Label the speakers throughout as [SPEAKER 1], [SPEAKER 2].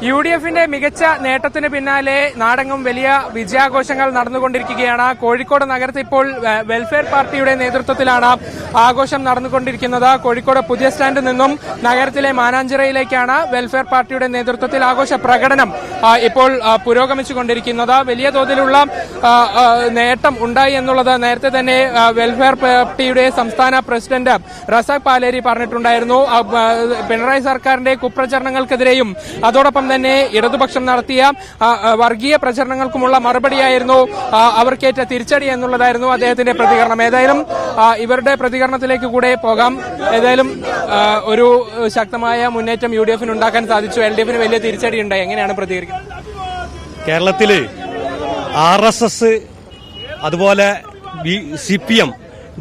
[SPEAKER 1] UDFന്റെ മികച്ച നേട്ടത്തിന് പിന്നാലെ നാടെങ്ങും വലിയ വിജയാഘോഷങ്ങൾ നടന്നുകൊണ്ടിരിക്കുകയാണ്. കോഴിക്കോട് നഗരത്തിൽ ഇപ്പോൾ വെൽഫെയർ പാർട്ടിയുടെ നേതൃത്വത്തിലാണ് ആഘോഷം നടന്നുകൊണ്ടിരിക്കുന്നത്. കോഴിക്കോട് പുതിയ സ്റ്റാൻഡിൽ നിന്നും നഗരത്തിലെ മാനാഞ്ചിറയിലേക്കാണ് വെൽഫെയർ പാർട്ടിയുടെ നേതൃത്വത്തിൽ ആഘോഷ പ്രകടനം ഇപ്പോൾ പുരോഗമിച്ചുകൊണ്ടിരിക്കുന്നത്. വലിയ തോതിലുള്ള നേട്ടം ഉണ്ടായി എന്നുള്ളത് നേരത്തെ തന്നെ വെൽഫെയർ പാർട്ടിയുടെ സംസ്ഥാന പ്രസിഡന്റ് റസാഖ് പാലേരി പറഞ്ഞിട്ടുണ്ടായിരുന്നു. പിണറായി സർക്കാരിന്റെ കുപ്രചരണങ്ങൾക്കെതിരെയും അതോടൊപ്പം തന്നെ ഇടതുപക്ഷം നടത്തിയ വർഗീയ പ്രചരണങ്ങൾക്കുമുള്ള മറുപടിയായിരുന്നു അവർക്കേറ്റ തിരിച്ചടി എന്നുള്ളതായിരുന്നു അദ്ദേഹത്തിന്റെ പ്രതികരണം. ഏതായാലും ഇവരുടെ പ്രതികരണത്തിലേക്ക് കൂടെ പോകാം. ഏതായാലും ഒരു ശക്തമായ മുന്നേറ്റം UDFന് ഉണ്ടാക്കാൻ സാധിച്ചു. LDFന് വലിയ തിരിച്ചടി ഉണ്ടായി. എങ്ങനെയാണ് പ്രതികരിക്കുന്നത്?
[SPEAKER 2] കേരളത്തില് RSS അതുപോലെ CPM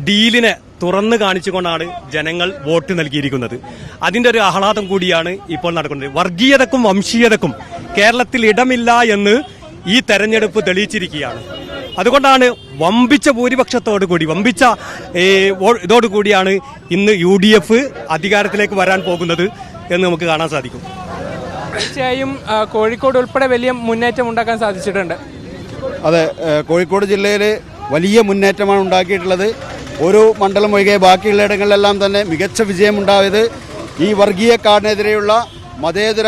[SPEAKER 2] ഡീലിനെ തുറന്നു കാണിച്ചുകൊണ്ടാണ് ജനങ്ങൾ വോട്ട് നൽകിയിരിക്കുന്നത്. അതിന്റെ ഒരു ആഹ്ലാദം കൂടിയാണ് ഇപ്പോൾ നടക്കുന്നത്. വർഗീയതക്കും വംശീയതക്കും കേരളത്തിൽ ഇടമില്ല എന്ന് ഈ തെരഞ്ഞെടുപ്പ് തെളിയിച്ചിരിക്കുകയാണ്. അതുകൊണ്ടാണ് വമ്പിച്ച ഭൂരിപക്ഷത്തോടുകൂടി വമ്പിച്ച ഇതോടുകൂടിയാണ് ഇന്ന് UDF അധികാരത്തിലേക്ക് വരാൻ പോകുന്നത് എന്ന് നമുക്ക് കാണാൻ സാധിക്കും.
[SPEAKER 1] തീർച്ചയായും കോഴിക്കോട് ഉൾപ്പെടെ വലിയ മുന്നേറ്റം ഉണ്ടാക്കാൻ സാധിച്ചിട്ടുണ്ട്.
[SPEAKER 3] അതെ, കോഴിക്കോട് ജില്ലയിൽ വലിയ മുന്നേറ്റമാണ് ഉണ്ടാക്കിയിട്ടുള്ളത്. ഒരു മണ്ഡലം ഒഴികെ ബാക്കിയുള്ള ഇടങ്ങളിലെല്ലാം തന്നെ മികച്ച വിജയമുണ്ടായത് ഈ വർഗീയ കാർഡിനെതിരെയുള്ള മതേതര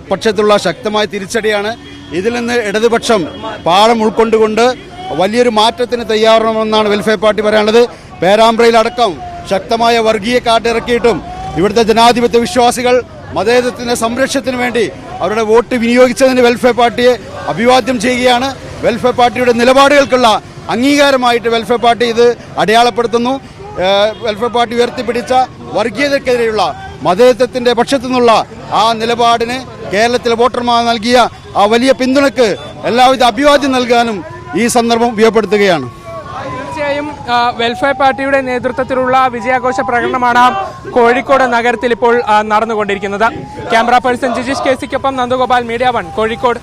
[SPEAKER 3] പക്ഷത്തുള്ള ശക്തമായ തിരിച്ചടിയാണ്. ഇതിൽ നിന്ന് ഇടതുപക്ഷം പാഠം ഉൾക്കൊണ്ടുകൊണ്ട് വലിയൊരു മാറ്റത്തിന് തയ്യാറാണെന്നാണ് വെൽഫെയർ പാർട്ടി പറയാനുള്ളത്. പേരാമ്പ്രയിലടക്കം ശക്തമായ വർഗീയ കാർഡ് ഇറക്കിയിട്ടും ഇവിടുത്തെ ജനാധിപത്യ വിശ്വാസികൾ മതേതരത്തിന്റെ സംരക്ഷണത്തിന് വേണ്ടി അവരുടെ വോട്ട് വിനിയോഗിച്ചതിന് വെൽഫെയർ പാർട്ടിയെ അഭിവാദ്യം ചെയ്യുകയാണ്. വെൽഫെയർ പാർട്ടിയുടെ നിലപാടുകൾക്കുള്ള അംഗീകാരമായിട്ട് വെൽഫെയർ പാർട്ടി ഇത് അടയാളപ്പെടുത്തുന്നു. വെൽഫെയർ പാർട്ടി ഉയർത്തിപ്പിടിച്ച വർഗീയതയ്ക്കെതിരെയുള്ള മതേതരത്തിന്റെ പക്ഷത്തു നിന്നുള്ള ആ നിലപാടിന് കേരളത്തിലെ വോട്ടർമാർ നൽകിയ ആ വലിയ പിന്തുണയ്ക്ക് എല്ലാവിധ അഭിവാദ്യം നൽകാനും ഈ സന്ദർഭം ഉപയോഗപ്പെടുത്തുകയാണ്.
[SPEAKER 1] തീർച്ചയായും വെൽഫെയർ പാർട്ടിയുടെ നേതൃത്വത്തിലുള്ള വിജയാഘോഷ പ്രകടനമാണ് കോഴിക്കോട് നഗരത്തിൽ ഇപ്പോൾ നടന്നുകൊണ്ടിരിക്കുന്നത്. ക്യാമറ പേഴ്സൺ ജിജീഷ് KC-ക്കൊപ്പം നന്ദഗോപാൽ, മീഡിയ 1 കോഴിക്കോട്.